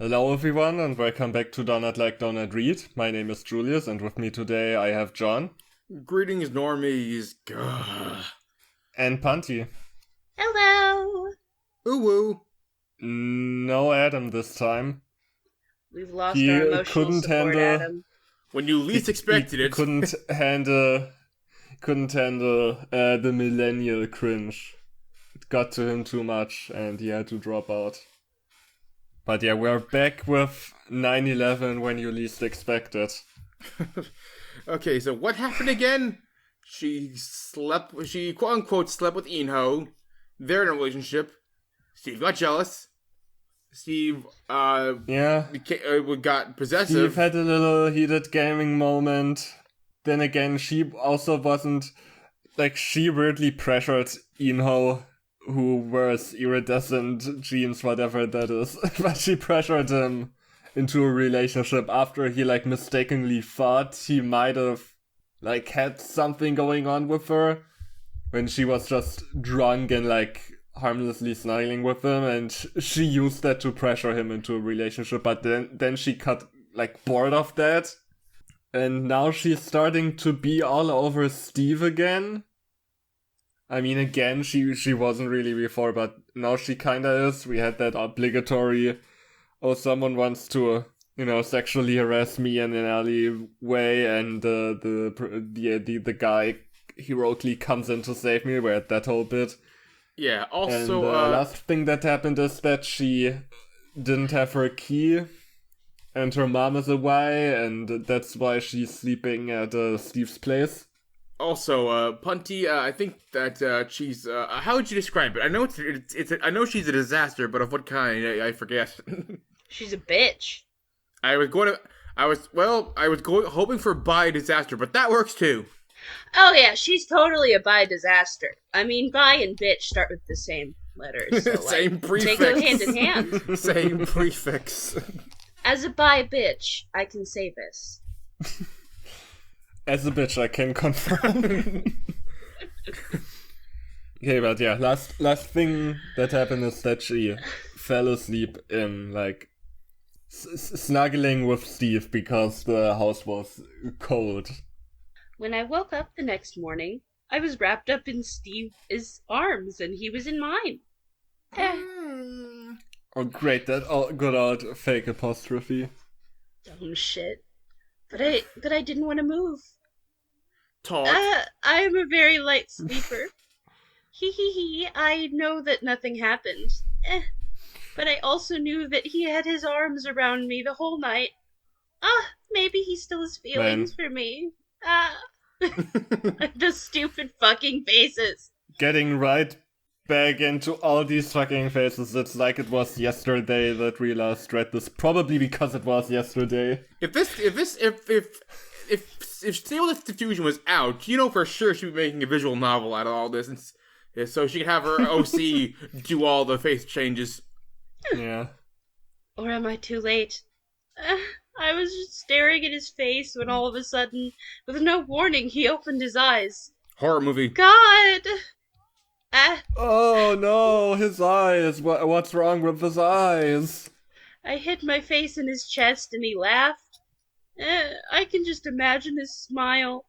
Hello everyone and welcome back to Donut Like Donut Read. My name is Julius and with me today I have John. Greetings, normies. Gah. And Panti. Hello! Ooh woo. No Adam this time. We've lost He our emotional couldn't support, handle- Adam. When you least expected he it. couldn't handle the millennial cringe. It got to him too much and he had to drop out. But yeah, we're back with 9/11 when you least expect it. Okay, so what happened again? She quote unquote slept with Inho. They're in a relationship. Steve got jealous. Steve, Yeah. got possessive. Steve had a little heated gaming moment. Then again, she also wasn't... she weirdly pressured Inho, who wears iridescent jeans, whatever that is. But she pressured him into a relationship after he, mistakenly thought he might have, had something going on with her. When she was just drunk and, harmlessly snuggling with him, and she used that to pressure him into a relationship, but then she got bored of that, and now she's starting to be all over Steve again. I mean, again, she wasn't really before, but now she kinda is. We had that obligatory, oh, someone wants to, sexually harass me in an alleyway, and the guy heroically comes in to save me. We had that whole bit. Yeah, also, and the last thing that happened is that she didn't have her key, and her mom is away, and that's why she's sleeping at Steve's place. Also, Punty, I think that she's, how would you describe it? I know I know she's a disaster, but of what kind? I forget. She's a bitch. I was hoping for bi disaster, but that works too. Oh yeah, she's totally a bi disaster. I mean, bi and bitch start with the same letters, so Same prefix. they go hand in hand. Same prefix. As a bi bitch, I can say this. As a bitch, I can confirm. Okay, but yeah, last thing that happened is that she fell asleep in, snuggling with Steve because the house was cold. When I woke up the next morning, I was wrapped up in Steve's arms, and he was in mine. Oh, great, that good old fake apostrophe. Dumb shit. But I didn't want to move. Talk. I am a very light sleeper. Hee. I know that nothing happened. But I also knew that he had his arms around me the whole night. Maybe he still has feelings for me. The stupid fucking faces. Getting right back into all these fucking faces. It's like it was yesterday that we last read this. Probably because it was yesterday. If Stable of Diffusion was out, you know for sure she'd be making a visual novel out of all this, so she could have her OC do all the face changes. Yeah. Or am I too late? I was just staring at his face when all of a sudden, with no warning, he opened his eyes. Horror movie. God! Oh no, his eyes. What's wrong with his eyes? I hid my face in his chest and he laughed. I can just imagine his smile.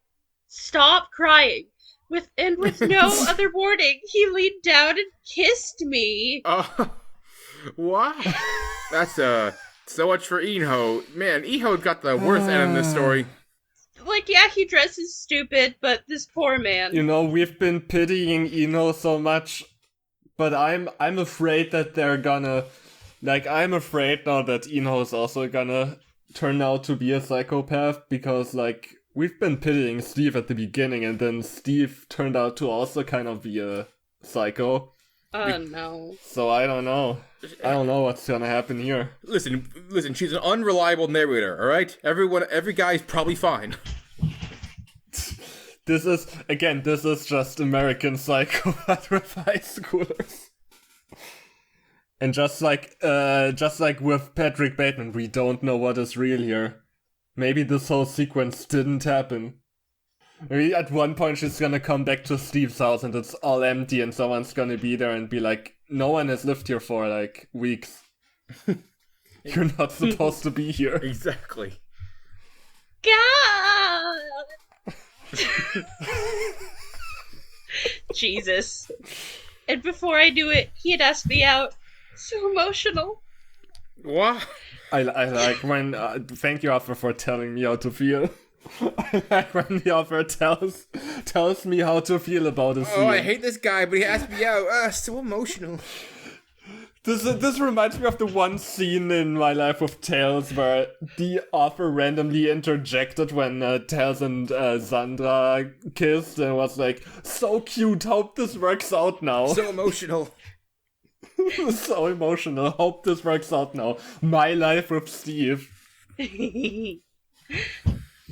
Stop crying. With no other warning, he leaned down and kissed me. What? That's so much for Inho. Man, Inho got the worst end of this story. Yeah, he dresses stupid, but this poor man. We've been pitying Ino so much, but I'm afraid that they're gonna... I'm afraid now that Ino is also gonna turn out to be a psychopath, because, we've been pitying Steve at the beginning, and then Steve turned out to also kind of be a psycho. Oh, no. So I don't know. I don't know what's gonna happen here. Listen, she's an unreliable narrator, alright? Every guy's probably fine. This is just American Psycho but with high schoolers. And just like with Patrick Bateman, we don't know what is real here. Maybe this whole sequence didn't happen. Maybe at one point she's gonna come back to Steve's house and it's all empty and someone's gonna be there and be like, no one has lived here for, weeks. You're not supposed to be here. Exactly. God! Jesus. And before I knew it, he had asked me out. So emotional. What? I like when. Thank you, Arthur, for telling me how to feel. I like when the author tells me how to feel about a scene. Oh, I hate this guy, but he asked me out. So emotional. This reminds me of the one scene in My Life with Tails where the author randomly interjected when Tails and Sandra kissed and was like, so cute, hope this works out now. So emotional. So emotional, hope this works out now. My Life with Steve.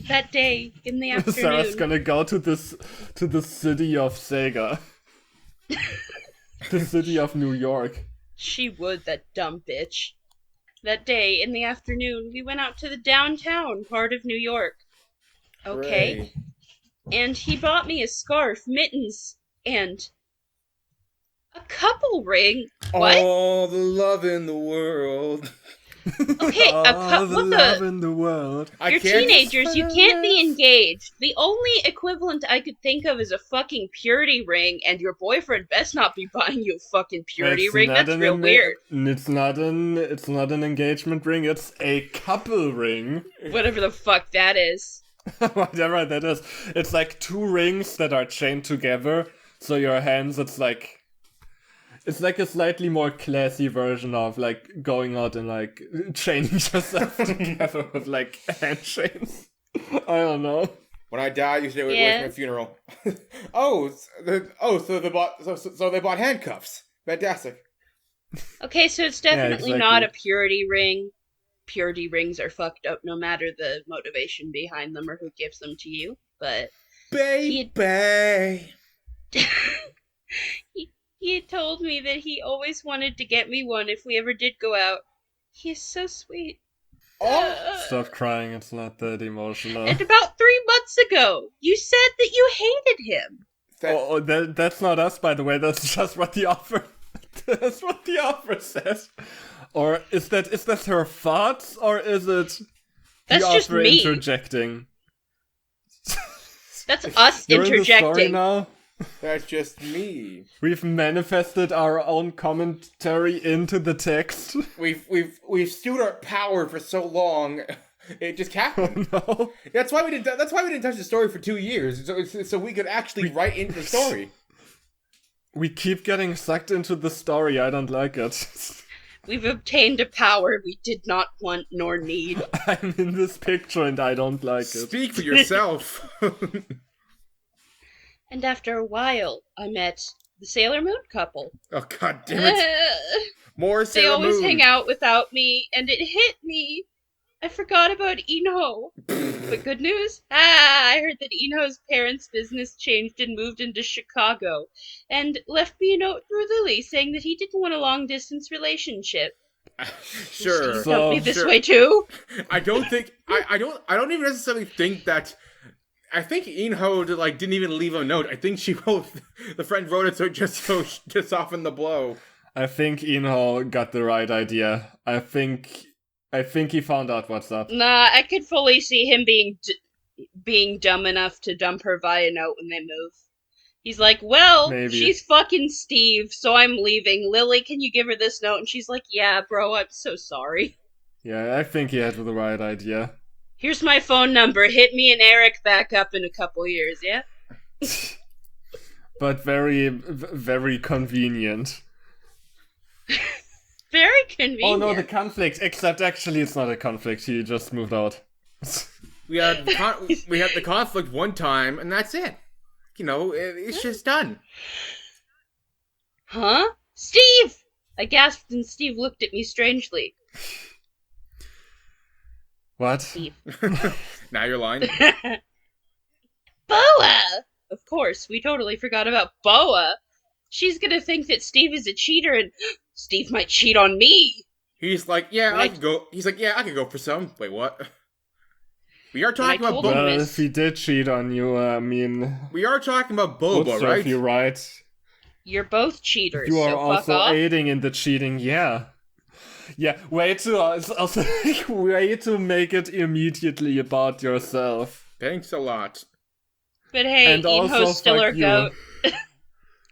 That day, in the afternoon. Sarah's gonna go to the city of Sega. The city of New York. She would, that dumb bitch. That day, in the afternoon, we went out to the downtown part of New York. Okay. Hooray. And he bought me a scarf, mittens, and a couple ring. What? All the love in the world. Okay, All the what love the? in the world. I You're can't- teenagers, you can't be engaged. The only equivalent I could think of is a fucking purity ring, and your boyfriend best not be buying you a fucking purity It's ring. not That's an real weird. It's not an engagement ring. It's a couple ring. Whatever the fuck that is. Whatever that is. It's like two rings that are chained together. So your hands, it's like a slightly more classy version of like going out and like chaining yourself together with like hand chains. I don't know. When I die, you stay away Yeah. from my funeral. So they bought handcuffs. Fantastic. Okay, so it's definitely exactly. not a purity ring. Purity rings are fucked up no matter the motivation behind them or who gives them to you. But Baby. he told me that he always wanted to get me one if we ever did go out. He is so sweet. Oh. Stop crying. It's not that emotional. And about 3 months ago, you said that you hated him. That's not us, by the way. That's just what the author. That's what the author says. Or is that her thoughts, or is it That's the just author me. interjecting? That's us You're in the story interjecting. now. That's just me. We've manifested our own commentary into the text. We've stewed our power for so long. It just happened. No. That's why we didn't touch the story for 2 years, so we could actually write into the story. We keep getting sucked into the story. I don't like it. We've obtained a power we did not want nor need. I'm in this picture and I don't like it. Speak for yourself. And after a while, I met the Sailor Moon couple. Oh god damn it! More They Sailor always Moon. hang out without me, and it hit me. I forgot about Inho. But good news? I heard that Inho's parents' business changed and moved into Chicago, and left me a note through Lily saying that he didn't want a long-didn't relationship. Sure. Steve felt me this Sure. way too. I don't think I don't even necessarily think that. I think Inho didn't even leave a note. I think she wrote the friend wrote it so to soften the blow. I think Inho got the right idea. I think he found out what's up. Nah, I could fully see him being dumb enough to dump her via note when they move. He's like, well, Maybe. she's fucking Steve, so I'm leaving. Lily, can you give her this note? And she's like, yeah, bro, I'm so sorry. Yeah, I think he had the right idea. Here's my phone number. Hit me and Eric back up in a couple years, yeah? But very, very convenient. Very convenient. Oh no, the conflict. Except actually it's not a conflict. He just moved out. We had the conflict one time, and that's it. You know, it's just done. Huh? Steve! I gasped and Steve looked at me strangely. What? Steve. Now you're lying. Boa! Of course, we totally forgot about Boa. She's gonna think that Steve is a cheater and Steve might cheat on me. He's like, yeah, I Right. could go. He's like, yeah, I could go for some. Wait, what? We are When I talking about told him- Well, Miss. if he did cheat on you, I mean, we are talking about would Boba, serve right? you right. You're both cheaters, You are so fuck also off. aiding in the cheating, yeah. Yeah, way to it's also way to make it immediately about yourself. Thanks a lot. But hey, And also, Inho's still fuck our you. goat.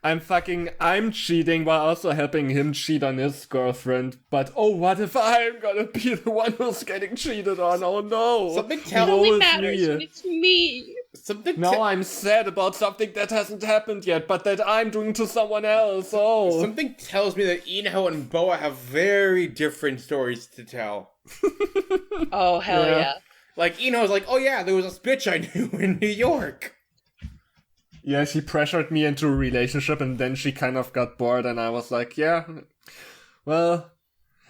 I'm cheating while also helping him cheat on his girlfriend. But oh, what if I'm gonna be the one who's getting cheated on? Oh no! Something It tell only Woe is matters me. when it's me. something Now I'm sad about something that hasn't happened yet, but that I'm doing to someone else. Oh. something tells me that Inho and Boa have very different stories to tell. Oh, hell Yeah. yeah. Like Inho's like, oh yeah, there was this bitch I knew in New York. Yeah, she pressured me into a relationship and then she kind of got bored and I was like, yeah, well.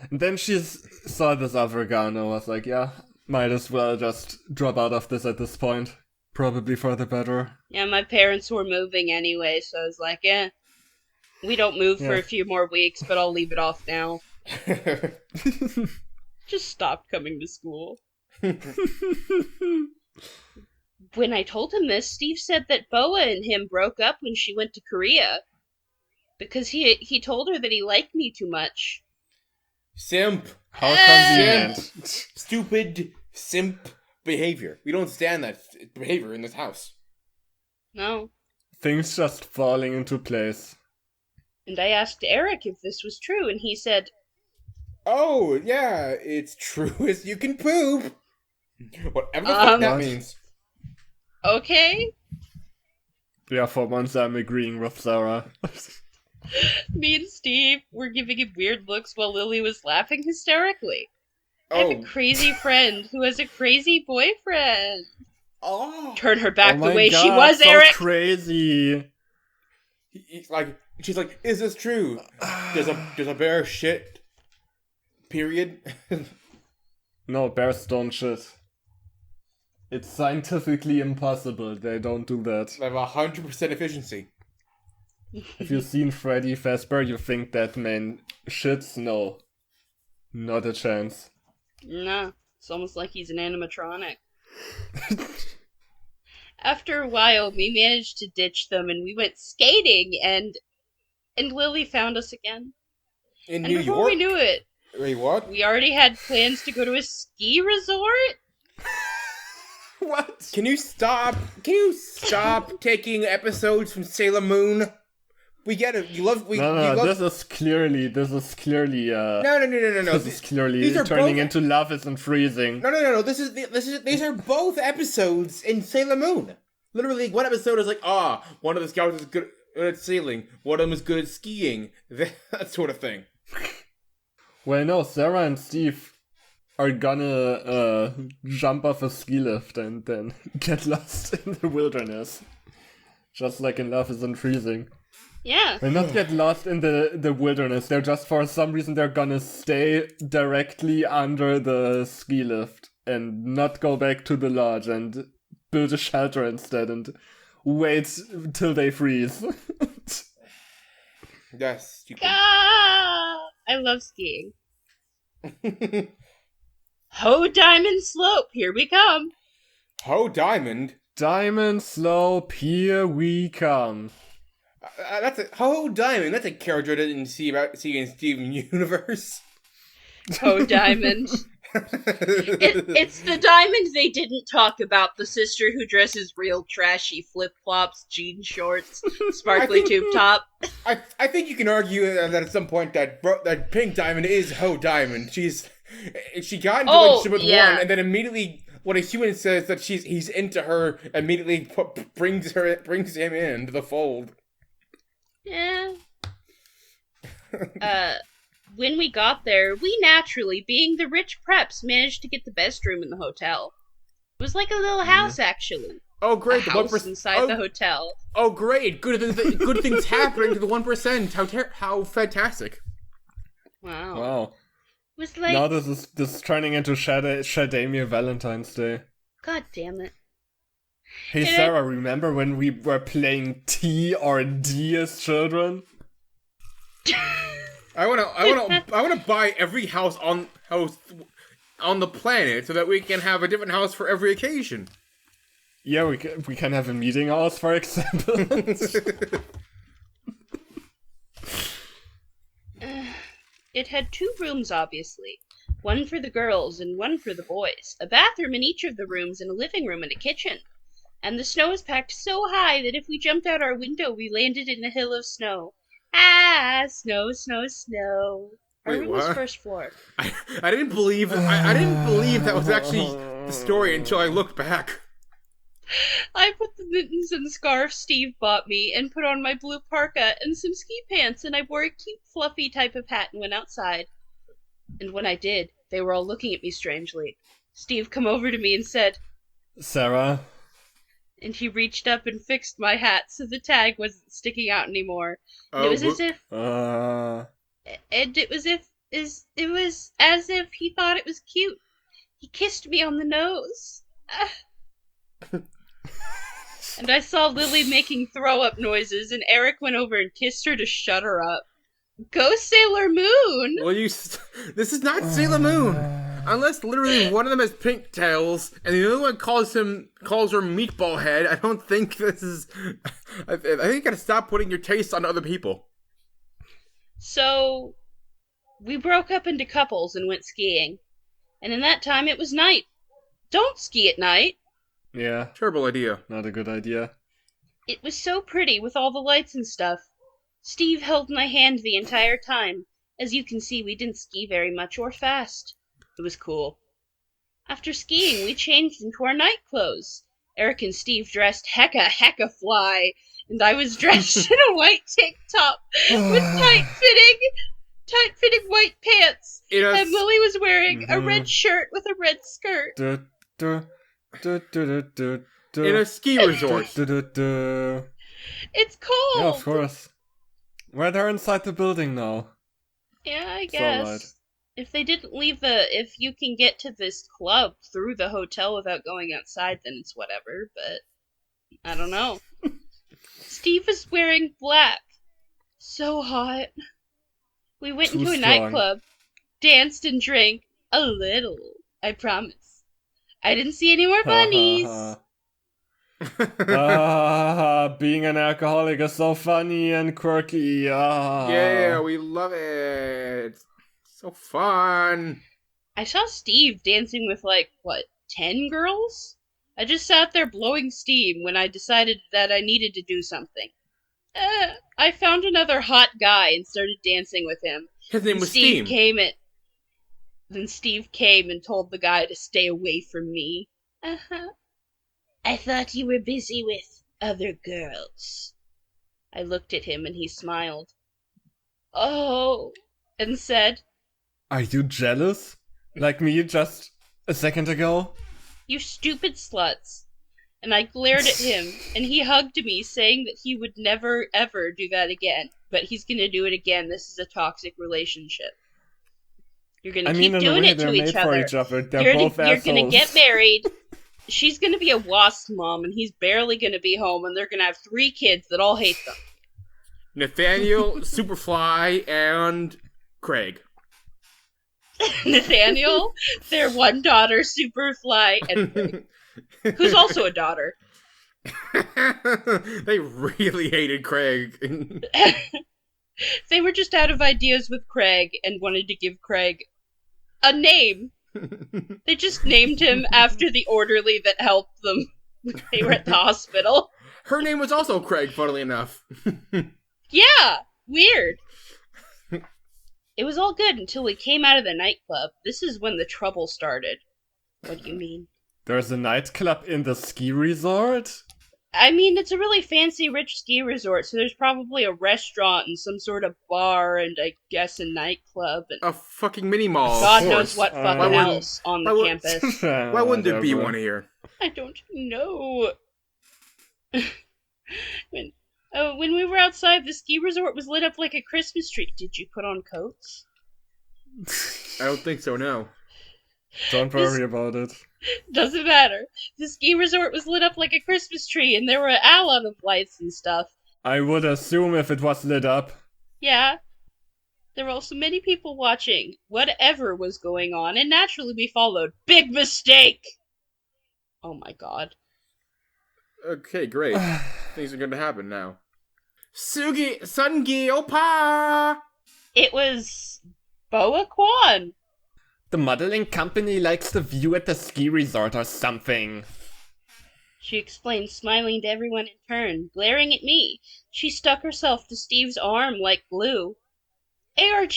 And then she saw this other guy and I was like, yeah, might as well just drop out of this at this point. Probably for the better. Yeah, my parents were moving anyway, so I was like, we don't move for Yeah. a few more weeks, but I'll leave it off now. Just stopped coming to school. When I told him this, Steve said that Boa and him broke up when she went to Korea. Because he told her that he liked me too much. Simp. How convenient. Stupid simp behavior. We don't stand that behavior in this house. No. Things just falling into place. And I asked Eric if this was true, and he said, Oh, yeah, it's true as you can poop. Whatever the fuck that What? means. okay. Yeah, for once I'm agreeing with Sarah. Me and Steve were giving him weird looks while Lily was laughing hysterically. I have a crazy friend who has a crazy boyfriend. Oh. Turn her back Oh the way my she God, was, so Eric! crazy. She's like, is this true? Does a bear shit? Period. No, bears don't shit. It's scientifically impossible. They don't do that. They have 100% efficiency. If you've seen Freddy Fazbear, you think that man shits? No. Not a chance. No, it's almost like he's an animatronic. After a while, we managed to ditch them and we went skating and Lily found us again. In And New before York? we knew it, Wait, what? we already had plans to go to a ski resort. What? Can you stop taking episodes from Sailor Moon? We get it. You love. No, this is clearly, No. This is clearly These are turning both- into Love Isn't Freezing. No. These are both episodes in Sailor Moon. Literally, one episode is like, one of the scouts is good at sailing. One of them is good at skiing. That sort of thing. Well, no, Sarah and Steve are gonna jump off a ski lift and then get lost in the wilderness. Just like in Love Isn't Freezing. Yeah. Well, not get lost in the wilderness. They're just, for some reason, they're gonna stay directly under the ski lift and not go back to the lodge and build a shelter instead and wait till they freeze. That's stupid. I love skiing. Ho Diamond Slope, here we come. Ho Diamond. Diamond Slope, here we come. Ho Diamond. That's a character I didn't see in Steven Universe. Ho Diamond. It's the diamond they didn't talk about. The sister who dresses real trashy flip-flops, jean shorts, sparkly tube top. I think you can argue that at some point that Pink Diamond is Ho Diamond. She got into a relationship with one, and then immediately when a human says that he's into her, immediately brings him into the fold. Yeah. When we got there, we naturally, being the rich preps, managed to get the best room in the hotel. It was like a little house, actually. Oh, great! A house inside the hotel. Oh, great! Good things happening to the 1%. How fantastic! Wow. It was like, Now this is turning into Shadamia Valentine's Day. God damn it. Hey Sarah, remember when we were playing T or D as children? I wanna buy every house on the planet so that we can have a different house for every occasion. Yeah, we can have a meeting house, for example. It had 2 rooms, obviously. One for the girls and one for the boys. A bathroom in each of the rooms and a living room and a kitchen. And the snow was packed so high that if we jumped out our window, we landed in a hill of snow. Ah, snow, snow, snow. Our Wait, room was what? first floor. I didn't believe I didn't believe that was actually the story until I looked back. I put the mittens and scarf Steve bought me and put on my blue parka and some ski pants, and I wore a cute fluffy type of hat and went outside. And when I did, they were all looking at me strangely. Steve come over to me and said, Sarah? and he reached up and fixed my hat so the tag wasn't sticking out anymore. And it was as if it was as if he thought it was cute. He kissed me on the nose. And I saw Lily making throw-up noises, and Eric went over and kissed her to shut her up. Go Sailor Moon! Well, this is not Sailor Moon. Unless literally one of them has pigtails and the other one calls her Meatball Head. I don't think this is. I think you gotta stop putting your taste on other people. So, we broke up into couples and went skiing. And in that time, it was night. Don't ski at night. Yeah, Terrible idea. not a good idea. It was so pretty with all the lights and stuff. Steve held my hand the entire time. As you can see, we didn't ski very much or fast. It was cool. After skiing, we changed into our night clothes. Eric and Steve dressed hecka fly, and I was dressed in a white tank top with tight-fitting white pants. And Lily was wearing a red shirt with a red skirt. In a ski resort. It's cold. Yeah, of course. Well, they're inside the building now. Yeah, I It's guess. alright. If they didn't leave if you can get to this club through the hotel without going outside, then it's whatever, but I don't know. Steve was wearing black. So hot. We went Too into a strong. nightclub, danced and drank a little, I promise. I didn't see any more bunnies. Being an alcoholic is so funny and quirky. Yeah, we love it. So fun. I saw Steve dancing with 10 girls? I just sat there blowing steam when I decided that I needed to do something. I found another hot guy and started dancing with him. His name was Steve Steam. Then Steve came and told the guy to stay away from me. I thought you were busy with other girls. I looked at him and he smiled. Oh, and said, Are you jealous? Like me just a second ago? you stupid sluts. And I glared at him, and he hugged me, saying that he would never, ever do that again. But he's gonna do it again. This is a toxic relationship. You're gonna keep in a doing way, it to they're each made for other. each other. They're You're both assholes. gonna get married. She's gonna be a wasp mom, and he's barely gonna be home, and they're gonna have 3 kids that all hate them. Nathaniel, Superfly, and Craig. Nathaniel, their one daughter, Superfly, and Craig, who's also a daughter. They really hated Craig. They were just out of ideas with Craig and wanted to give Craig a name. They just named him after the orderly that helped them when they were at the hospital. Her name was also Craig, funnily enough. Yeah, weird. It was all good until we came out of the nightclub. This is when the trouble started. What do you mean? There's a nightclub in the ski resort? I mean, it's a really fancy, rich ski resort, so there's probably a restaurant and some sort of bar and, I guess, a nightclub and A fucking mini mall. God of knows course. what fucking else on the campus. Why wouldn't there be one here? I don't know. When we were outside, the ski resort was lit up like a Christmas tree. Did you put on coats? I don't think so, no. Don't worry about it. Doesn't matter. The ski resort was lit up like a Christmas tree, and there were a lot of lights and stuff. I would assume if it was lit up. Yeah. There were also many people watching whatever was going on, and naturally we followed. Big mistake! Oh my god. Okay, great. Things are going to happen now. Sungi Opa! It was Boa Kwan. The modeling company likes the view at the ski resort or something. She explained, smiling to everyone in turn, glaring at me. She stuck herself to Steve's arm like glue. ARG!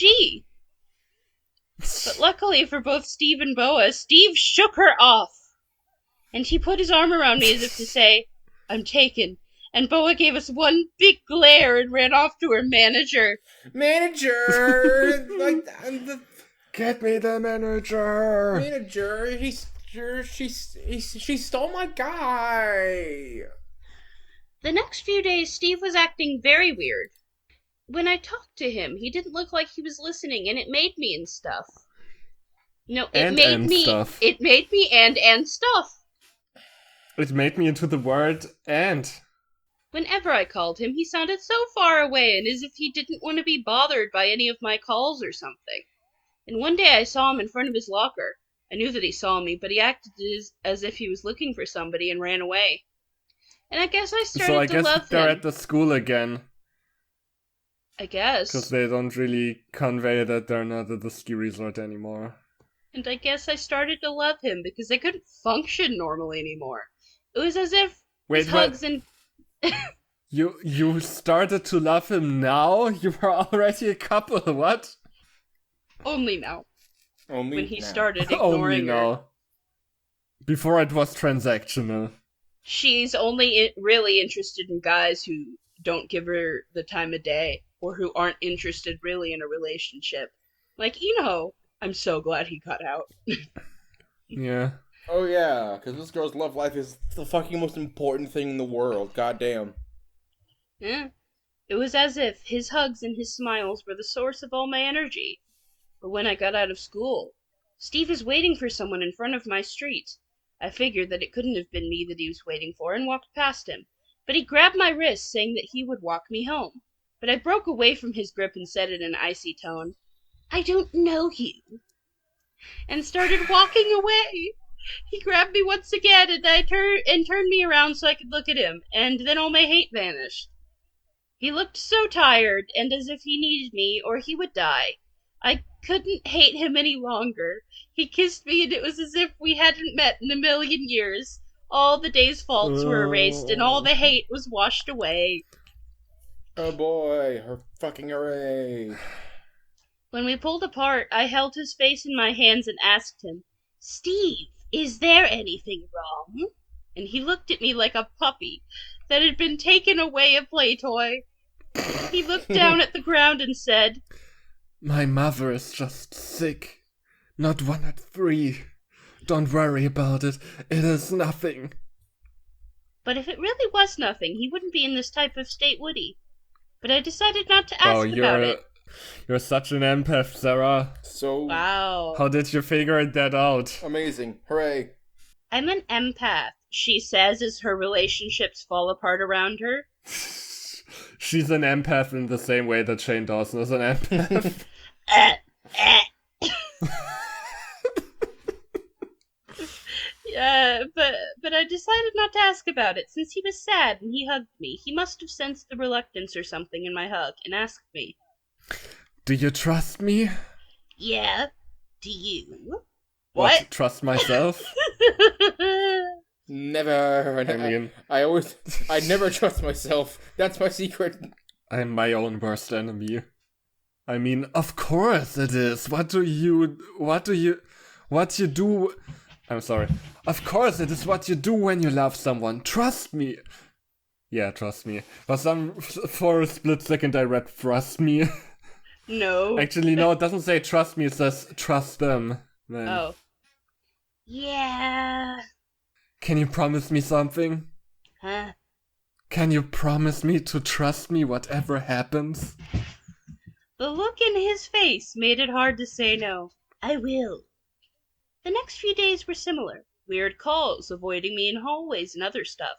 But luckily for both Steve and Boa, Steve shook her off. And he put his arm around me as if to say, I'm taken. And Boa gave us one big glare and ran off to her manager. Manager! Get me the manager! Manager, she stole my guy. The next few days, Steve was acting very weird. When I talked to him, he didn't look like he was listening, and it made me and stuff. No, it And made me stuff. It made me and stuff. It made me into the word and. Whenever I called him, he sounded so far away and as if he didn't want to be bothered by any of my calls or something. And one day I saw him in front of his locker. I knew that he saw me, but he acted as if he was looking for somebody and ran away. And I guess I started So I to guess love they're him. at the school again. I guess. Because they don't really convey that they're not at the ski resort anymore. And I guess I started to love him because I couldn't function normally anymore. It was as if his hugs and... You started to love him now? You were already a couple, what? Only now. Only when he now. started Only ignoring her. now. Before it was transactional. She's only really interested in guys who don't give her the time of day or who aren't interested really in a relationship. Like, I'm so glad he got out. Yeah. Oh yeah, because this girl's love life is the fucking most important thing in the world. Goddamn. Yeah. It was as if his hugs and his smiles were the source of all my energy. But when I got out of school, Steve is waiting for someone in front of my street. I figured that it couldn't have been me that he was waiting for and walked past him. But he grabbed my wrist, saying that he would walk me home. But I broke away from his grip and said in an icy tone, I don't know you. And started walking away. He grabbed me once again and turned me around so I could look at him, and then all my hate vanished. He looked so tired and as if he needed me or he would die. I couldn't hate him any longer. He kissed me and it was as if we hadn't met in a million years. All the day's faults were erased and all the hate was washed away. Oh boy, her fucking hooray. When we pulled apart, I held his face in my hands and asked him, Steve, is there anything wrong? And he looked at me like a puppy that had been taken away a play toy. He looked down at the ground and said, My mother is just sick. Not 1 at 3. Don't worry about it. It is nothing. But if it really was nothing, he wouldn't be in this type of state, would he? But I decided not to ask about it. You're such an empath, Sarah. So Wow. How did you figure that out? amazing. Hooray. I'm an empath, she says as her relationships fall apart around her. She's an empath in the same way that Shane Dawson is an empath. But I decided not to ask about it since he was sad and he hugged me. He must have sensed the reluctance or something in my hug and asked me, Do you trust me? Yeah, do you? What? Trust myself? Never. I never trust myself. That's my secret. I'm my own worst enemy. I mean, of course it is. What you do? I'm sorry. Of course it is what you do when you love someone. Trust me. Yeah, trust me. For a split second I read trust me. No. Actually, no, it doesn't say trust me, it says trust them. Then. Oh. Yeah. Can you promise me something? Huh? Can you promise me to trust me whatever happens? The look in his face made it hard to say no. I will. The next few days were similar. Weird calls, avoiding me in hallways and other stuff.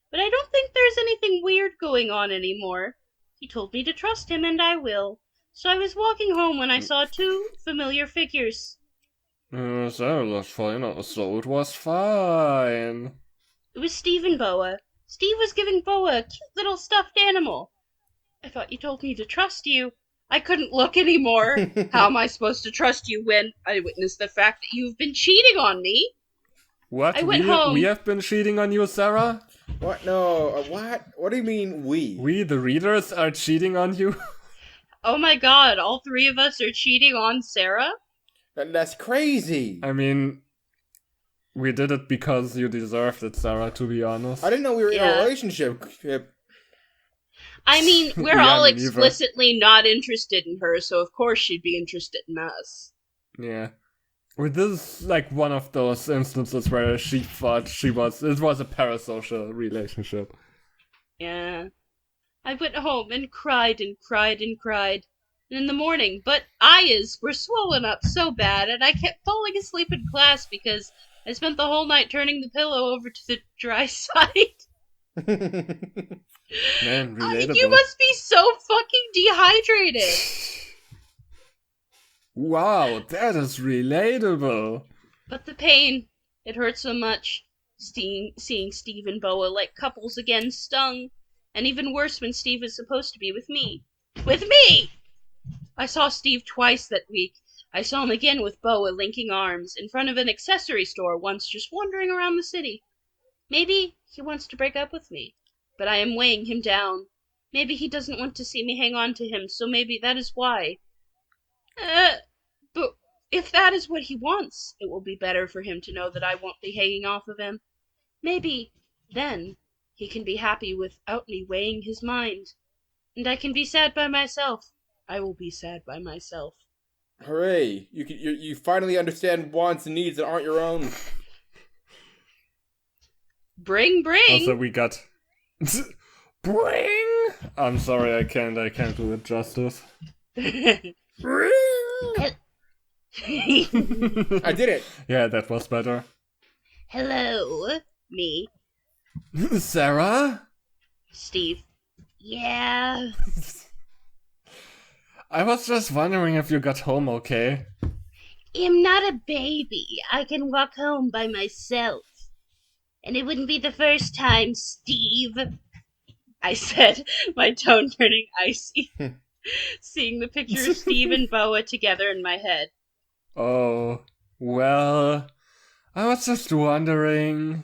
But I don't think there's anything weird going on anymore. He told me to trust him, and I will. So I was walking home when I saw 2 familiar figures. So that's fine. So it was fine. It was Steve and Boa. Steve was giving Boa a cute little stuffed animal. I thought you told me to trust you. I couldn't look anymore. How am I supposed to trust you when I witnessed the fact that you've been cheating on me? What? I went We home. have been cheating on you, Sarah? What? No. What? What do you mean we? We, the readers, are cheating on you? Oh my god, all three of us are cheating on Sarah? That's crazy. I mean, we did it because you deserved it, Sarah, to be honest. I didn't know we were in Yeah. a relationship. I mean, we're Yeah, all me neither. explicitly not interested in her, so of course she'd be interested in us. Yeah. Well, this is like one of those instances where she thought it was a parasocial relationship. Yeah. I went home and cried and cried and cried. And in the morning, but eyes were swollen up so bad, and I kept falling asleep in class because I spent the whole night turning the pillow over to the dry side. Man, relatable. You must be so fucking dehydrated. Wow, that is relatable. But the pain, it hurt so much. Seeing Steve and Boa like couples again stung. And even worse when Steve was supposed to be with me. With me! I saw Steve twice that week. I saw him again with Boa linking arms in front of an accessory store once, just wandering around the city. Maybe he wants to break up with me, but I am weighing him down. Maybe he doesn't want to see me hang on to him, so maybe that is why. But if that is what he wants, it will be better for him to know that I won't be hanging off of him. Maybe then he can be happy without me weighing his mind. And I can be sad by myself. I will be sad by myself. Hooray! You finally understand wants and needs that aren't your own. Bring. Also, we got bring. I'm sorry, I can't do it justice. I did it. Yeah, that was better. Hello, me, Sarah? Steve. Yeah. I was just wondering if you got home okay. I'm not a baby. I can walk home by myself. And it wouldn't be the first time, Steve. I said, my tone turning icy. Seeing the picture of Steve and Boa together in my head. Oh, well, I was just wondering.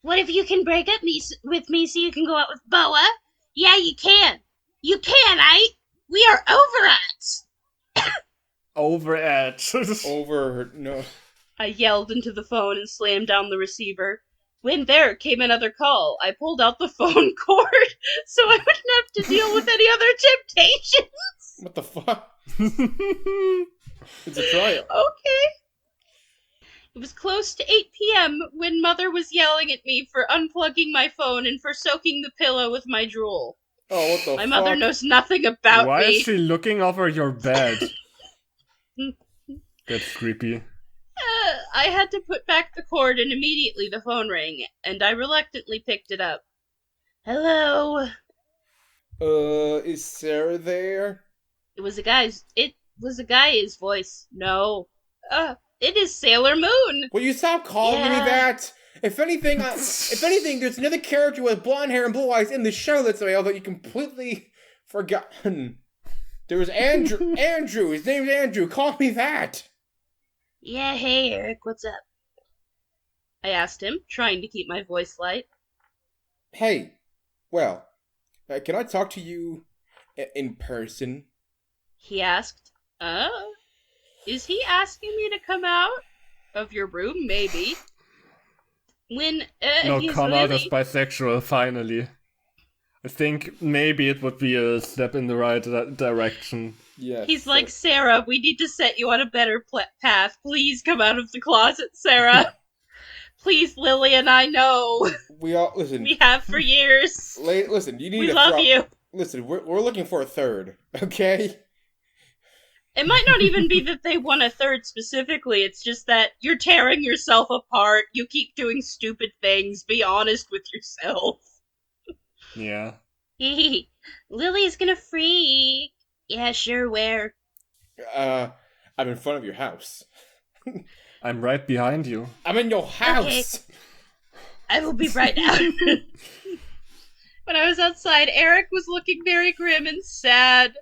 What if you can break up with me so you can go out with Boa? Yeah, you can. You can, We are over it. Over it. Over. No. I yelled into the phone and slammed down the receiver. When there came another call, I pulled out the phone cord so I wouldn't have to deal with any other temptations. What the fuck? It's a trial. Okay. It was close to 8 p.m. when Mother was yelling at me for unplugging my phone and for soaking the pillow with my drool. Oh, what the fuck? My mother knows nothing about Why me. is she looking over your bed? That's creepy. I had to put back the cord and immediately the phone rang, and I reluctantly picked it up. Hello? Is Sarah there? It was a guy's voice. No. It is Sailor Moon. Will you stop calling me that? If anything, there's another character with blonde hair and blue eyes in the show that's available that you completely forgotten. There was Andrew. Andrew. His name's Andrew. Call me that. Yeah, hey, Eric, what's up? I asked him, trying to keep my voice light. Hey, well, can I talk to you in person? He asked. Is he asking me to come out of your room? Maybe. When, No, he's come out as Lily. bisexual, finally. I think maybe it would be a step in the right direction. Yes. He's like, Sarah, we need to set you on a better path. Please come out of the closet, Sarah. Please, Lily and I know. We all listen. We have for years. Listen, you need. We love you. Listen, we're looking for a third. Okay. It might not even be that they want a third specifically. It's just that you're tearing yourself apart. You keep doing stupid things. Be honest with yourself. Yeah. Lily's gonna freak. Yeah, sure, where? I'm in front of your house. I'm right behind you. I'm in your house. Okay. I will be right out. When I was outside, Eric was looking very grim and sad.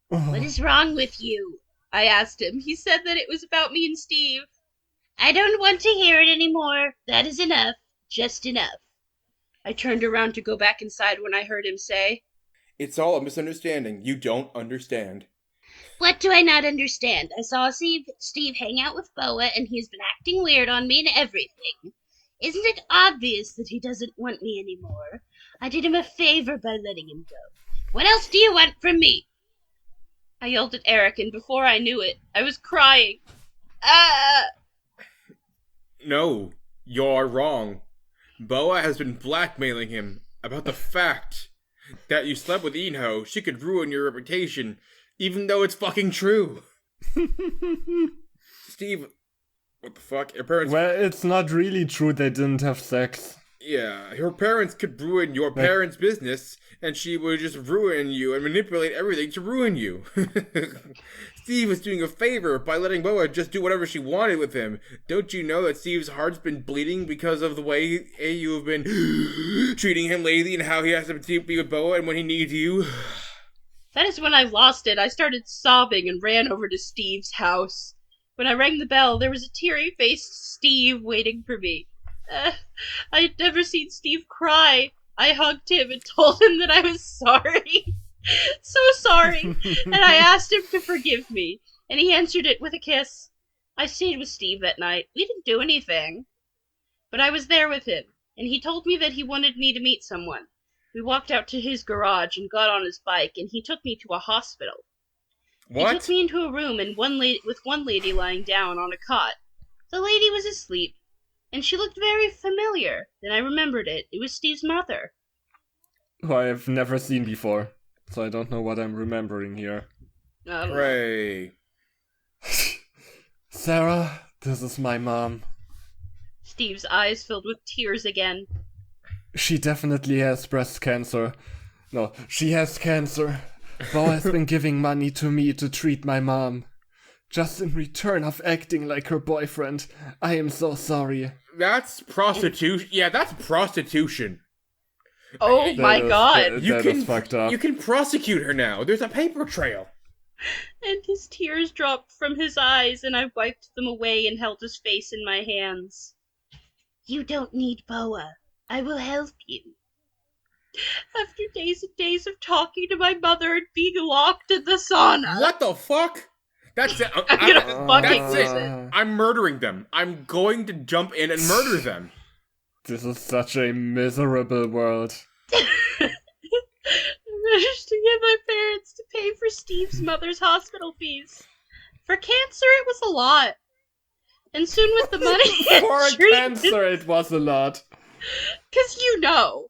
What is wrong with you? I asked him. He said that it was about me and Steve. I don't want to hear it anymore. That is enough. Just enough. I turned around to go back inside when I heard him say, It's all a misunderstanding. You don't understand. What do I not understand? I saw Steve hang out with Boa and he's been acting weird on me and everything. Isn't it obvious that he doesn't want me anymore? I did him a favor by letting him go. What else do you want from me? I yelled at Eric, and before I knew it, I was crying. Ah! No, you're wrong. Boa has been blackmailing him about the fact that you slept with Inho. She could ruin your reputation, even though it's fucking true. Steve, what the fuck? Your parents... Well, it's not really true they didn't have sex. Yeah, her parents could ruin your parents' business, and she would just ruin you and manipulate everything to ruin you. Steve was doing a favor by letting Boa just do whatever she wanted with him. Don't you know that Steve's heart's been bleeding because of the way you have been treating him lately and how he has to be with Boa and when he needs you? That is when I lost it. I started sobbing and ran over to Steve's house. When I rang the bell, there was a teary-faced Steve waiting for me. I had never seen Steve cry. I hugged him and told him that I was sorry. So sorry. And I asked him to forgive me. And he answered it with a kiss. I stayed with Steve that night. We didn't do anything. But I was there with him. And he told me that he wanted me to meet someone. We walked out to his garage and got on his bike. And he took me to a hospital. What? He took me into a room and with one lady lying down on a cot. The lady was asleep. And she looked very familiar. Then I remembered it. It was Steve's mother. Who I've never seen before, so I don't know what I'm remembering here. Hooray. Sarah, this is my mom. Steve's eyes filled with tears again. She definitely has breast cancer. No, she has cancer. Bo has been giving money to me to treat my mom. Just in return of acting like her boyfriend. I am so sorry. That's prostitution. Yeah, that's prostitution. Oh my god. That is fucked up. You can prosecute her now. There's a paper trail. And his tears dropped from his eyes, and I wiped them away and held his face in my hands. You don't need Boa. I will help you. After days and days of talking to my mother and being locked in the sauna. What the fuck? That's it. I'm gonna fucking that's lose it. it. I'm murdering them. I'm going to jump in and murder them. This is such a miserable world. I managed to get my parents to pay for Steve's mother's hospital fees. For cancer, it was a lot. And soon with the money and For treatment, cancer, it was a lot. 'cause you know.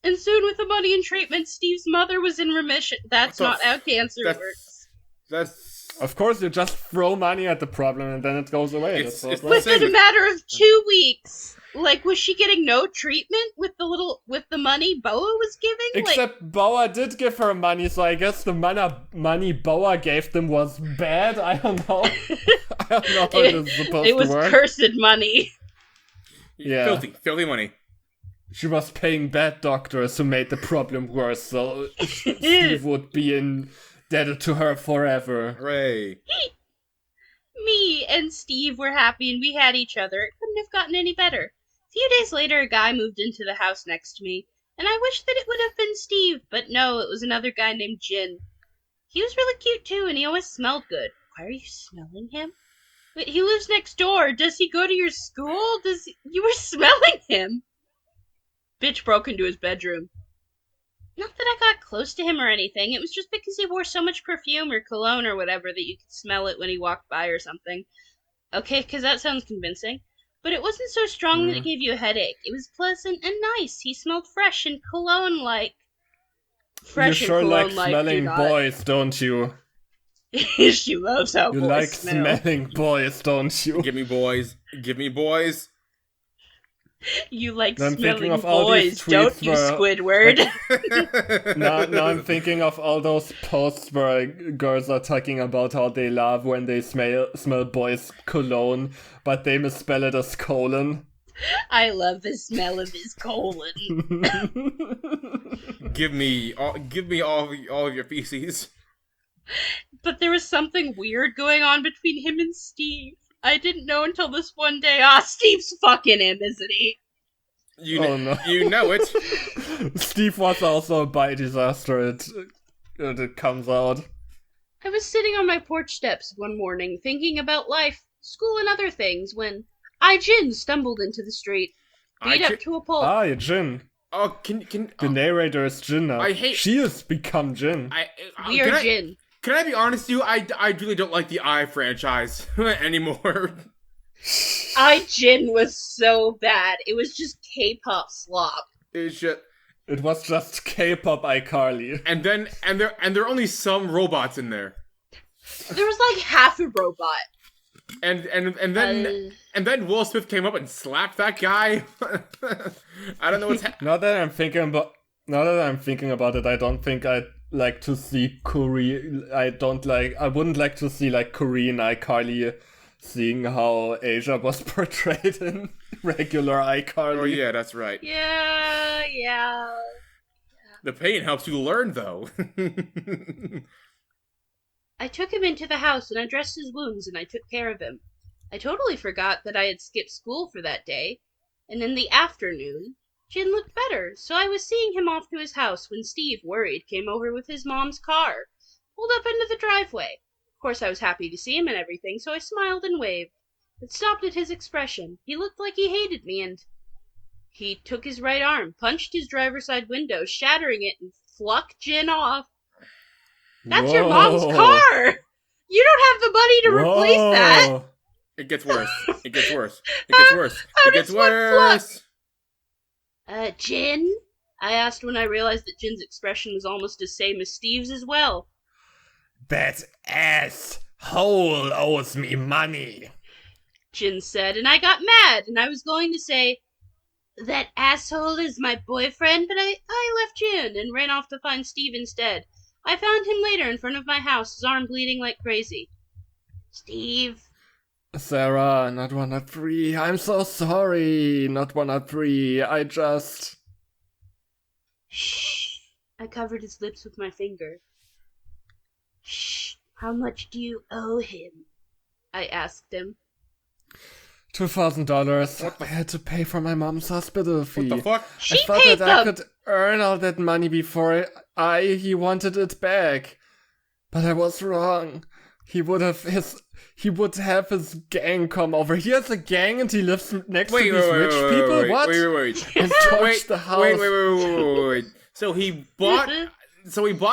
And soon with the money and treatment, Steve's mother was in remission. That's not how cancer works. That's... Of course, you just throw money at the problem and then it goes away. It's That's all the right. same. Within a matter of 2 weeks. Like, was she getting no treatment with the money Boa was giving? Except Boa did give her money, so I guess the money Boa gave them was bad. I don't know. I don't know how this is supposed it was to work. cursed money. Yeah. Filthy money. She was paying bad doctors who made the problem worse, so Steve would be indebted to her forever. Hooray. Me and Steve were happy and we had each other. It couldn't have gotten any better. A few days later, a guy moved into the house next to me, and I wished that it would have been Steve, but no, it was another guy named Jin. He was really cute too, and he always smelled good. Why are you smelling him? Wait, he lives next door. Does he go to your school? You were smelling him? Bitch broke into his bedroom. Not that I got close to him or anything. It was just because he wore so much perfume or cologne or whatever that you could smell it when he walked by or something. Okay, because that sounds convincing. But it wasn't so strong that it gave you a headache. It was pleasant and nice. He smelled fresh and cologne-like. Fresh You sure and like cologne-like, smelling do not. boys, don't you? She loves how You boys like smell. smelling boys, don't you? Give me boys. Give me boys. You like I'm thinking smelling of all these boys, don't tweets you, where, Squidward? Now I'm thinking of all those posts where girls are talking about how they love when they smell boys' cologne, but they misspell it as colon. I love the smell of his colon. Give me all of your feces. But there was something weird going on between him and Steve. I didn't know until this one day. Steve's fucking him, isn't he? Oh no. You know it. Steve was also a bi disaster. It comes out. I was sitting on my porch steps one morning thinking about life, school, and other things when Jin stumbled into the street, beat up to a pulp. Ah, Jin. Oh, The narrator is Jin now. She has become Jin. We are Jin. Can I be honest with you? I really don't like the franchise anymore. Jin was so bad. It was just K-pop slop. It was just K-pop iCarly. And there are only some robots in there. There was like half a robot. And then Will Smith came up and slapped that guy. I don't know what's happening. Now that I'm thinking about it, I don't think I'd like to see Korean. I wouldn't like to see like Korean iCarly, seeing how Asia was portrayed in regular iCarly. Oh yeah, that's right. Yeah. The pain helps you learn, though. I took him into the house and I dressed his wounds and I took care of him. I totally forgot that I had skipped school for that day, and in the afternoon, Jin looked better, so I was seeing him off to his house when Steve, worried, came over with his mom's car, pulled up into the driveway. Of course, I was happy to see him and everything, so I smiled and waved, but stopped at his expression. He looked like he hated me, and he took his right arm, punched his driver's side window, shattering it, and flucked Jin off. That's your mom's car! You don't have the money to replace that! It gets worse. It gets worse. It gets worse. It gets worse! Jin? I asked when I realized that Jin's expression was almost the same as Steve's as well. That asshole owes me money, Jin said, and I got mad, and I was going to say, that asshole is my boyfriend, but I left Jin and ran off to find Steve instead. I found him later in front of my house, his arm bleeding like crazy. Steve? Sarah, not 103. I'm so sorry. Not 103. I just... Shh. I covered his lips with my finger. Shh. How much do you owe him? I asked him. $2,000. I had to pay for my mom's hospital fee. What the fuck? She I thought paid that I could earn all that money before he wanted it back. But I was wrong. He would have his gang come over. He has a gang and he lives next to these rich people? What? Wait. And torch the house. Wait. So he bought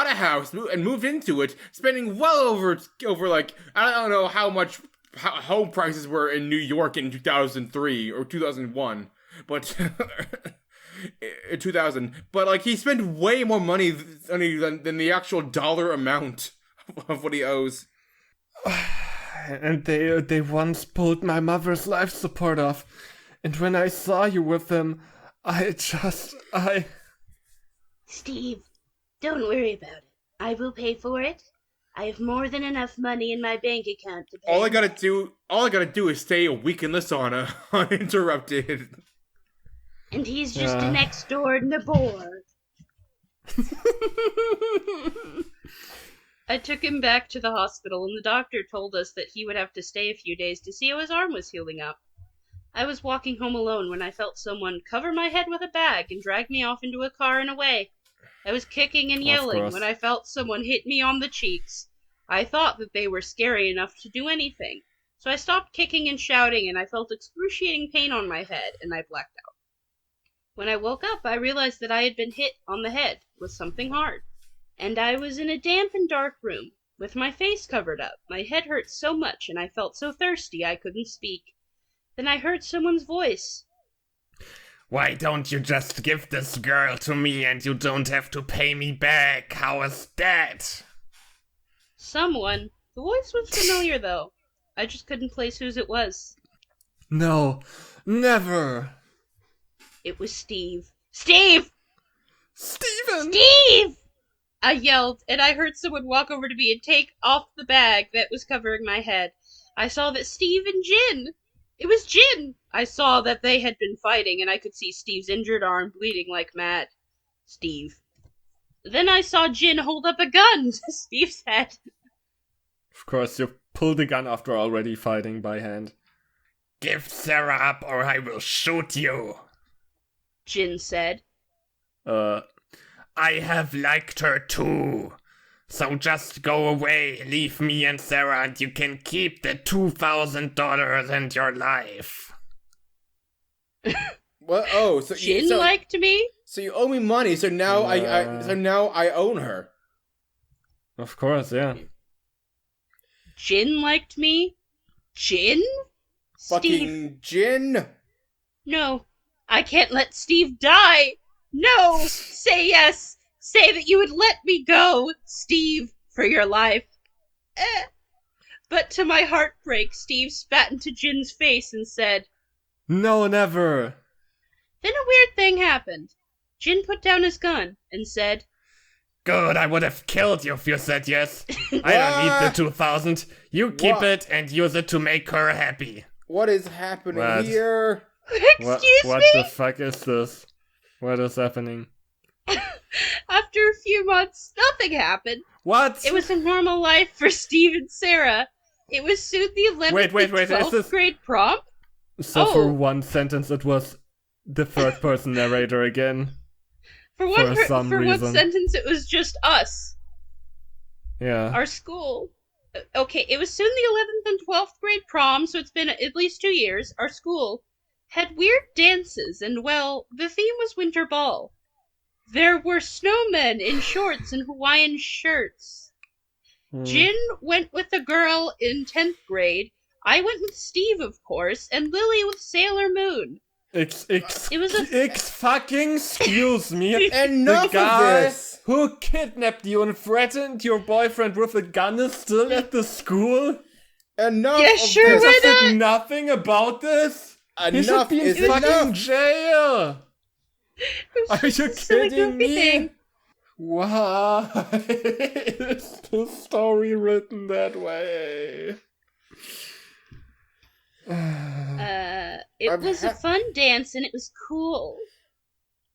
a house and moved into it, spending well over like, I don't know how much home prices were in New York in 2003 or 2001, but 2000. But like he spent way more money than the actual dollar amount of what he owes. And they once pulled my mother's life support off. And when I saw you with them, Steve, don't worry about it. I will pay for it. I have more than enough money in my bank account to pay. All I gotta do is stay a week in the sauna, uninterrupted. And he's just next door neighbor. I took him back to the hospital, and the doctor told us that he would have to stay a few days to see how his arm was healing up. I was walking home alone when I felt someone cover my head with a bag and drag me off into a car and away. I was kicking and yelling when I felt someone hit me on the cheeks. I thought that they were scary enough to do anything, so I stopped kicking and shouting, and I felt excruciating pain on my head, and I blacked out. When I woke up, I realized that I had been hit on the head with something hard, and I was in a damp and dark room, with my face covered up. My head hurt so much, and I felt so thirsty I couldn't speak. Then I heard someone's voice. Why don't you just give this girl to me and you don't have to pay me back? How is that? Someone. The voice was familiar, though. I just couldn't place whose it was. No, never. It was Steve. Steve! Steven! Steve! I yelled, and I heard someone walk over to me and take off the bag that was covering my head. I saw that Steve and Jin. It was Jin! I saw that they had been fighting, and I could see Steve's injured arm bleeding like mad. Steve. Then I saw Jin hold up a gun to Steve's head. Of course, you pull the gun after already fighting by hand. Give Sarah up or I will shoot you, Jin said. I have liked her too. So just go away, leave me and Sarah, and you can keep the $2,000 and your life. What? Oh, so Jin liked me? So you owe me money. So now I own her. Of course, yeah. Jin liked me? Jin? Fucking Steve. Jin. No, I can't let Steve die. No, say yes. Say that you would let me go, Steve, for your life. But to my heartbreak, Steve spat into Jin's face and said, No, never. Then a weird thing happened. Jin put down his gun and said, Good, I would have killed you if you said yes. I don't need the 2,000. You keep it and use it to make her happy. What is happening here? Excuse me? What the fuck is this? What is happening? After a few months, nothing happened. What? It was a normal life for Steve and Sarah. It was soon the 11th and 12th grade prom. So for one sentence it was the third person narrator again. For one sentence it was just us. Yeah. Our school. Okay, it was soon the 11th and 12th grade prom, so it's been at least 2 years. Our school had weird dances, and well, the theme was winter ball. There were snowmen in shorts and Hawaiian shirts. Jin went with a girl in 10th grade. I went with Steve, of course, and Lily with Sailor Moon. Fucking excuse me. Enough the guy of this. Who kidnapped you and threatened your boyfriend with a gun is still at the school? Enough yeah, of sure, this. why He not? said nothing about this? He should be in fucking jail. Are you kidding me? Thing. Why is the story written that way? It was a fun dance and it was cool.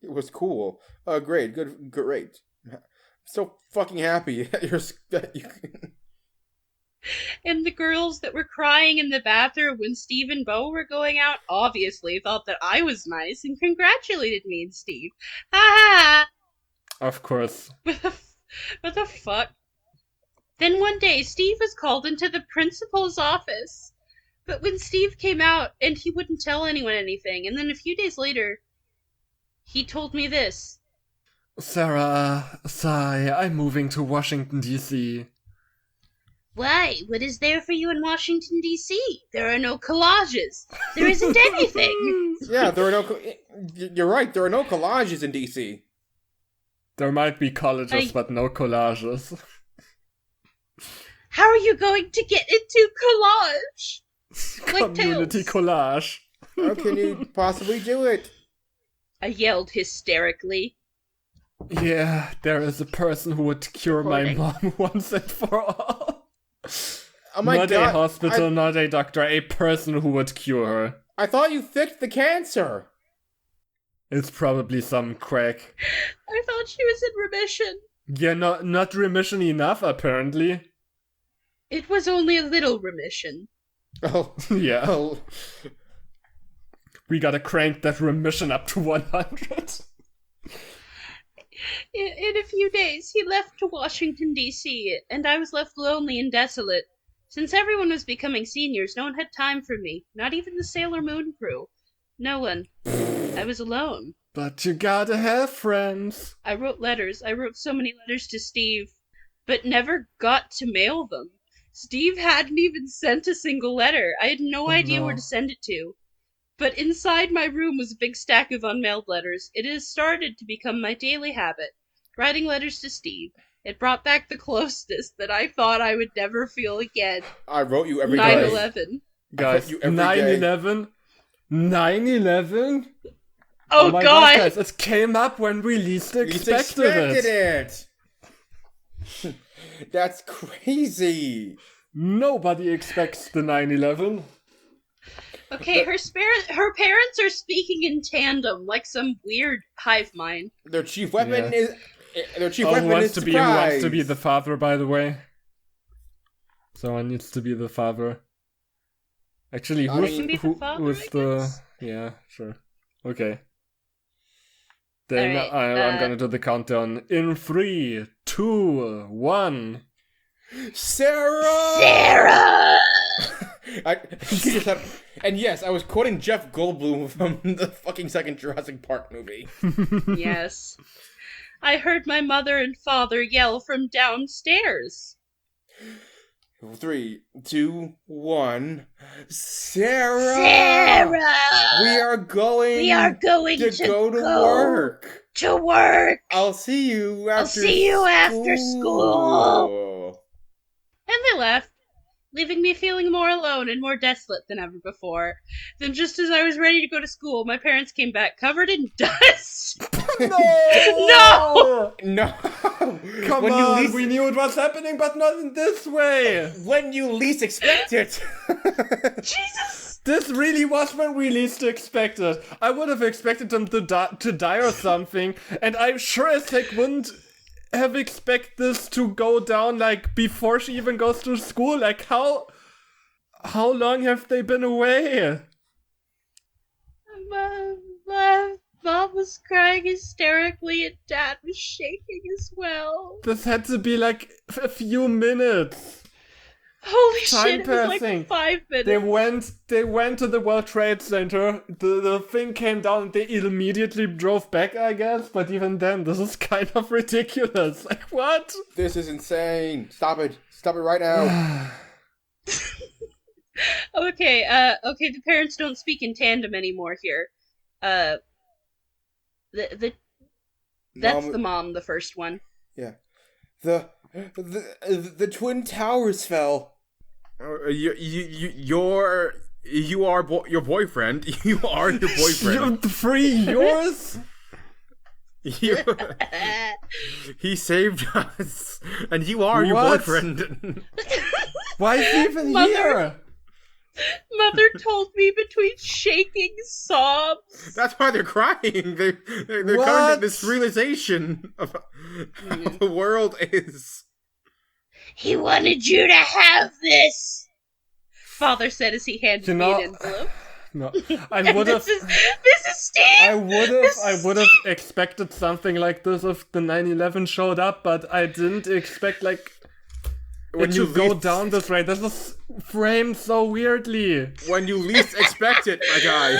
It was cool. Great. Great. I'm so fucking happy that you... And the girls that were crying in the bathroom when Steve and Bo were going out obviously thought that I was nice and congratulated me and Steve. Ha ha! Of course. What the fuck? Then one day, Steve was called into the principal's office. But when Steve came out, and he wouldn't tell anyone anything, and then a few days later, he told me this. Sarah, sigh, I'm moving to Washington, D.C. Why? What is there for you in Washington, D.C.? There are no collages. There isn't anything. Yeah, there are no... You're right, there are no collages in D.C. There might be colleges, but no collages. How are you going to get into collage? Community collage. How can you possibly do it? I yelled hysterically. Yeah, there is a person who would cure my mom once and for all. Oh my not God. A hospital, not a doctor, a person who would cure her. I thought you fixed the cancer. It's probably some crack. I thought she was in remission. Yeah, not remission enough, apparently. It was only a little remission. Oh. Yeah. Oh. We gotta crank that remission up to 100. In a few days, he left to Washington, D.C., and I was left lonely and desolate. Since everyone was becoming seniors, no one had time for me, not even the Sailor Moon crew. No one. I was alone. But you gotta have friends. I wrote letters. I wrote so many letters to Steve, but never got to mail them. Steve hadn't even sent a single letter. I had no idea where to send it to. But inside my room was a big stack of unmailed letters. It has started to become my daily habit, writing letters to Steve. It brought back the closeness that I thought I would never feel again. I wrote you every 9/11. Guys, 9/11? 9/11? Oh my God! Guys, it came up when we least expected it. That's crazy. Nobody expects the 9/11. Okay, her parents are speaking in tandem, like some weird hive mind. Their chief weapon is... Their chief Who weapon is wants to be the father, by the way? Someone needs to be the father. Actually, I mean- who's the... Yeah, sure. Okay. Then Alright, I'm gonna do the countdown in 3, 2, 1. Sarah! And yes, I was quoting Jeff Goldblum from the fucking second Jurassic Park movie. Yes. I heard my mother and father yell from downstairs. 3, 2, 1. Sarah! Sarah! We are going to go to work. To work! I'll see you after school. And they left, leaving me feeling more alone and more desolate than ever before. Then just as I was ready to go to school, my parents came back covered in dust. No! No! Come on, we knew it was happening, but not in this way! When you least expect it! Jesus! This really was when we least expected. I would have expected them to die or something, and I sure as heck wouldn't have expected this to go down, like, before she even goes to school. Like, how long have they been away? Mom was crying hysterically and Dad was shaking as well. This had to be, like, a few minutes. Holy Time shit, it was passing. like 5 minutes. They went to the World Trade Center, the thing came down and they immediately drove back, I guess, but even then, this is kind of ridiculous. Like, what? This is insane. Stop it right now. Okay, the parents don't speak in tandem anymore here. That's the mom, the first one. Yeah. The Twin Towers fell. You are your boyfriend. You are your boyfriend. Yours? He saved us, and you are your What? boyfriend. Why is he even here? Mother told me between shaking sobs. That's why they're crying. They're coming to this realization of the world is. He wanted you to have this, Father said as he handed me an envelope. No, I would have. This is Steve. I would have expected something like this if the 9/11 showed up, but I didn't expect like when you go down this way. This is framed so weirdly. When you least expect it, my guy.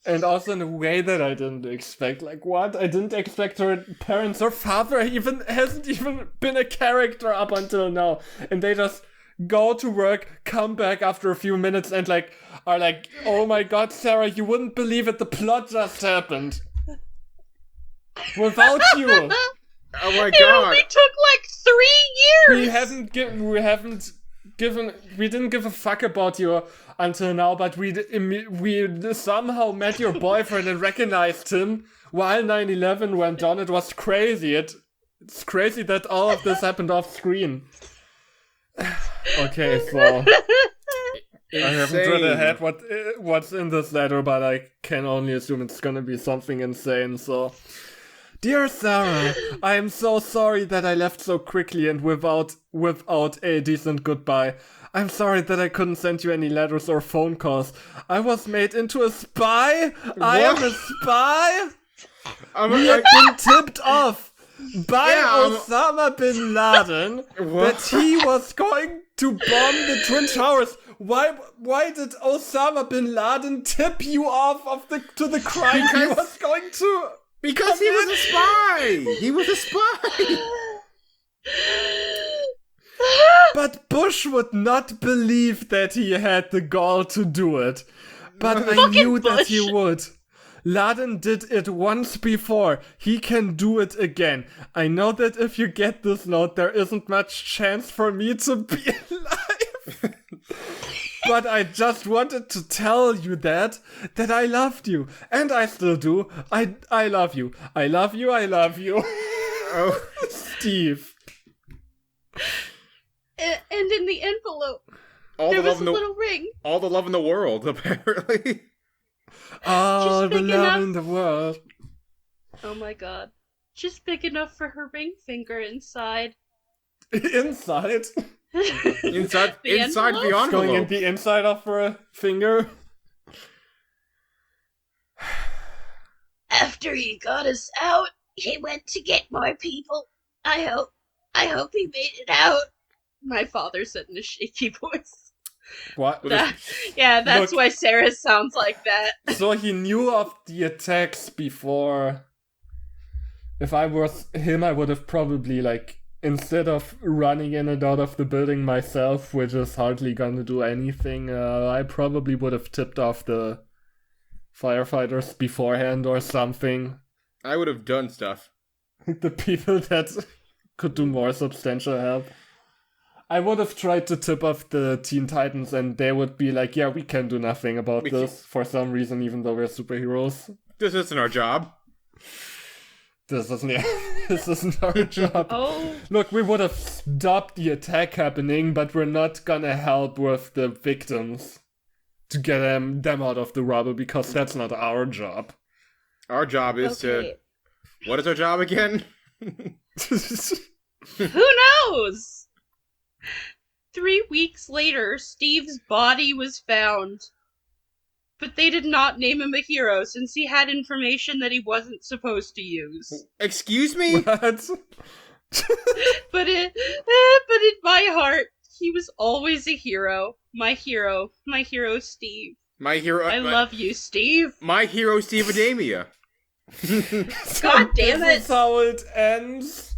And also in a way that I didn't expect. Like, what? I didn't expect her parents or father hasn't even been a character up until now. And they just go to work, come back after a few minutes and like are like, oh my god, Sarah, you wouldn't believe it, the plot just happened. Without you. Oh my god. It only took like 3 years. We didn't give a fuck about you until now, but we somehow met your boyfriend and recognized him while 9/11 went on. It was crazy. It's crazy that all of this happened off screen. Okay, so I haven't read ahead what's in this letter, but I can only assume it's gonna be something insane. So, dear Sarah, I am so sorry that I left so quickly and without a decent goodbye. I'm sorry that I couldn't send you any letters or phone calls. I was made into a spy? I am a spy? We have been tipped off by Osama bin Laden that he was going to bomb the Twin Towers. Why did Osama bin Laden tip you off to the crime he was going to? Because he was a spy! He was a spy! But Bush would not believe that he had the gall to do it. But I knew that he would. Laden did it once before. He can do it again. I know that if you get this note, there isn't much chance for me to be alive. But I just wanted to tell you that I loved you. And I still do. I love you. I love you. I love you. Oh, Steve. And in the envelope, all there the was love a little ring. all the love in the world, apparently. All Just the big love enough. in the world. Oh my god. Just big enough for her ring finger inside. Inside? Inside the It's envelope. going in the inside of her finger. After he got us out, he went to get more people. I hope he made it out. My father said in a shaky voice. What? That's why Sarah sounds like that. So he knew of the attacks before. If I was him, I would have probably, like, instead of running in and out of the building myself, which is hardly gonna do anything, I probably would have tipped off the firefighters beforehand or something. I would have done stuff. The people that could do more substantial help. I would have tried to tip off the Teen Titans and they would be like, yeah, we can do nothing about this for some reason, even though we're superheroes. This isn't our job. This isn't our job. Oh. Look, we would have stopped the attack happening, but we're not gonna help with the victims to get them out of the rubble because that's not our job. Our job is to... What is our job again? Who knows? 3 weeks later, Steve's body was found. But they did not name him a hero since he had information that he wasn't supposed to use. Excuse me? What? But in my heart, he was always a hero. My hero, Steve. My hero... I love you, Steve. My hero, Steve Adamia. God damn it. This is how it ends.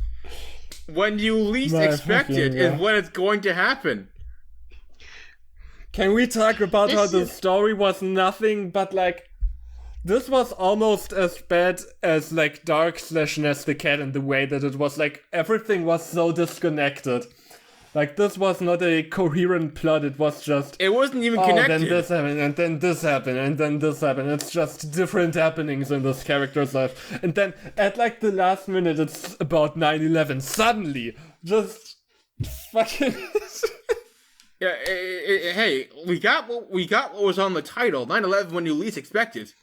When you least expect it is when it's going to happen. Can we talk about how the story was nothing but, like, this was almost as bad as, like, Dark/Nest the Cat in the way that it was, like, everything was so disconnected. Like, this was not a coherent plot, it was just... It wasn't even connected. Then this happened, and then this happened, and then this happened. It's just different happenings in this character's life. And then, at, like, the last minute, it's about 9/11. Suddenly, just... fucking... Yeah, hey, we got what was on the title, 9/11 when you least expect it.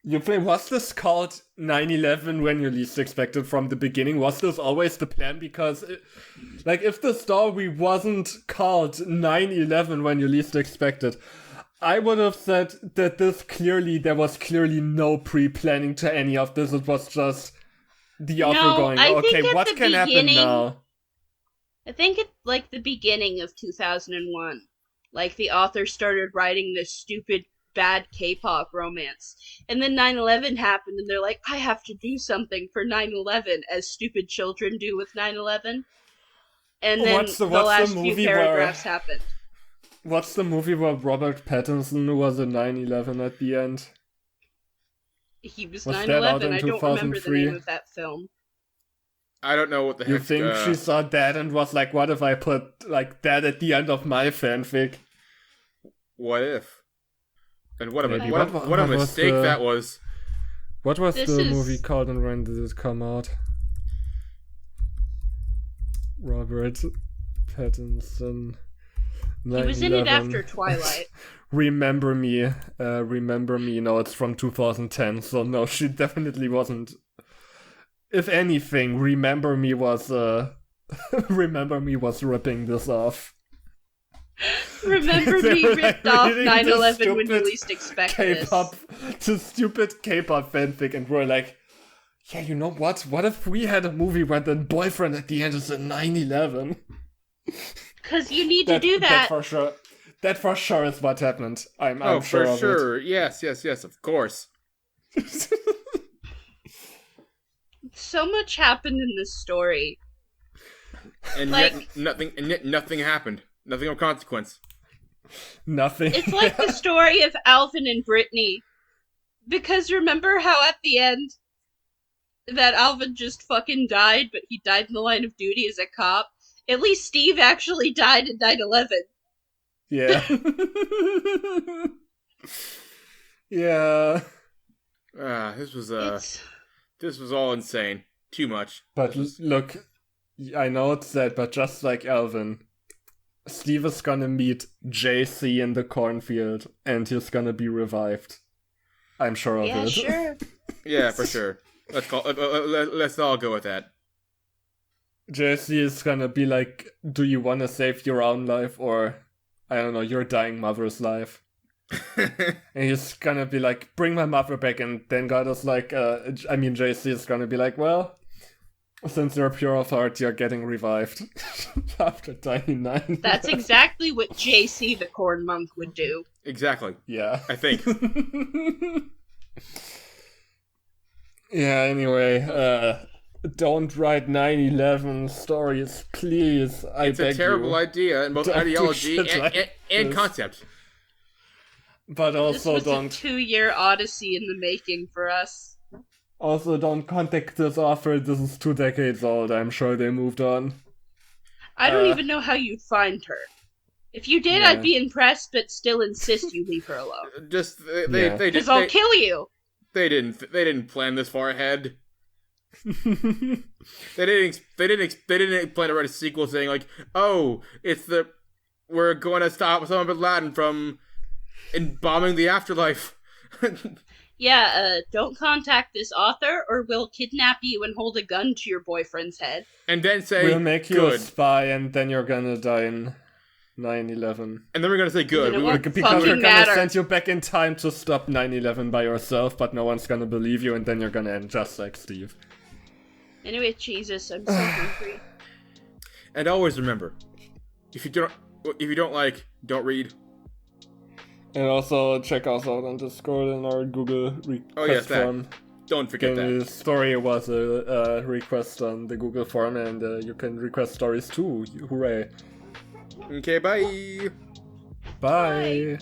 Was this called 9/11 when you least expected from the beginning? Was this always the plan? Because, if the story wasn't called 9/11 when you least expected, I would have said that there was clearly no pre-planning to any of this. It was just the author going, okay, what can happen now? I think at, like, the beginning of 2001, like, the author started writing this stupid, bad K-pop romance. And then 9/11 happened, and they're like, I have to do something for 9/11, as stupid children do with 9/11. And then the last few paragraphs happened. What's the movie where Robert Pattinson was in 9/11 at the end? He was 9/11. I don't remember the name of that film. I don't know what the heck... You think she saw that and was like, what if I put, like, that at the end of my fanfic? What if? And what a mistake that was. What was the movie called and when did it come out? Robert Pattinson. He was in it after Twilight. Remember Me. No, it's from 2010, so no, she definitely wasn't. If anything, Remember Me was ripping this off. Remember Me ripped off 9/11 when you least expect K-pop, the stupid K-pop fanfic, and we're like, yeah, you know what? What if we had a movie where the boyfriend at the end is in 9/11? Because you need to do that. That for sure is what happened. I'm sure of it. For sure. Yes, of course. So much happened in this story. And yet nothing happened. Nothing of consequence. Nothing. It's like the story of Alvin and Brittany. Because remember how at the end that Alvin just fucking died, but he died in the line of duty as a cop? At least Steve actually died in 9/11. Yeah. Yeah. This was all insane. Too much. But look, I know it's sad, but just like Alvin, Steve is gonna meet JC in the cornfield, and he's gonna be revived. I'm sure of it. Yeah, sure. Yeah, for sure. Let's all go with that. JC is gonna be like, do you wanna save your own life or, I don't know, your dying mother's life? And he's gonna be like, bring my mother back, and then God is like, JC is gonna be like, well, since you're pure of heart, you're getting revived after dying 9. That's exactly what JC the Corn Monk would do. Exactly. Yeah. I think. Yeah, anyway, don't write 9/11 stories, please. It's a terrible idea in both Don't do ideology shit and, like and this. concept. But also This was don't. a 2-year odyssey in the making for us. Also, don't contact this author. This is 2 decades old. I'm sure they moved on. I don't even know how you'd find her. If you did, Yeah. I'd be impressed, but still insist you leave her alone. Just Yeah. they Because just I'll kill you. they didn't plan this far ahead. They didn't plan to write a sequel saying like, oh, we're going to stop Osama bin Laden from bombing the afterlife. Yeah, don't contact this author, or we'll kidnap you and hold a gun to your boyfriend's head. And then say, We'll make you a good. spy, and then you're gonna die in 9/11. And then we're going to say, good. You know We what? would- Because Fucking we're gonna matter. send you back in time to stop 9/11 by yourself, but no one's gonna believe you, and then you're gonna end just like Steve. Anyway, Jesus, I'm so hungry. And always remember, if you don't like, don't read. And also check us out on Discord and our Google request Oh, yes, that. form. Don't forget The that. story was a request on the Google form, and you can request stories too. Hooray! Okay, bye. Bye.